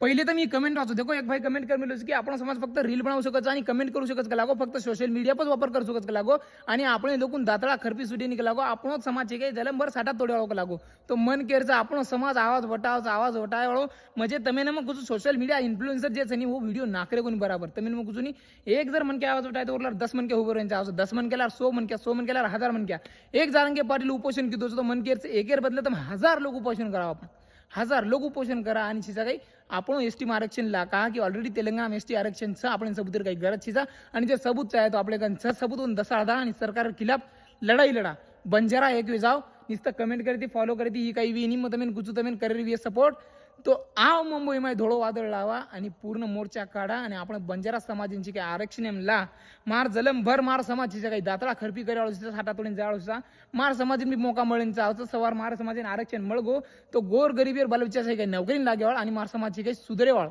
पहिले तर मी कमेंट वाचू देखो एक भाई कमेंट कर मिलो की आपण समाज फक्त रील बनवू शकत आणि कमेंट करू शकत का लागो फक्त सोशल मीडिया पण वापर करू शकत का लागो आणि आपण लोकून दातळा खरपी सुटी निघ लागो आपण समाज के जलंबर साठा तोडे का लागो तो मन केरचा आपण समाज आवाज वटावळो म्हणजे તમે मग कुछ सोशल मीडिया इन्फ्लुएंसर जे छनी वो वीडियो नाकरे कोनी बराबर તમે मग कुछ एक जर मन के आवाज वटाय तो 10 मन के उभं राहायचं आवाज 10 मन केला 100 मन के 100 मन केला 1000 मन क्या एक जारंगे पाटील उपोषण कितो तो मन केरचं एकेर बदले तर 1000 लोक उपोषण करावं आपण 1000 लोक उपोषण करा आणि शिजा काही आपण एसटी आरक्षणला का की ऑलरेडी तेलंगणा एसटी आरक्षणचं आपण सबूत काही गरज शिजा आणि जे सबूत आहे तो आपल्या सबूत दसाळदा आणि सरकार खिलाफ लढाई लढा बंजारा एक वे जाव नुसतं कमेंट करते फॉलो करते ही काही विनी मग तुम्ही गुचू तुम्ही करेल वी सपोर्ट तो आव मुंबई मध्ये धोळो वादळ लावा आणि पूर्ण मोर्चा काढा आणि आपण बंजारा समाजांची काही आरक्षण ला मार जलम भर मार समाजाची काही दातळा खरपी करावं साठा तोडून जाळूसा मार समाज मी मोका मळींचा आवचं सवार मार समाजाने आरक्षण मळगो तो गोर गरीबीवर बालविचार काही नोकरी लागेवाळ आणि मार समाजाची काही सुधरेवाळ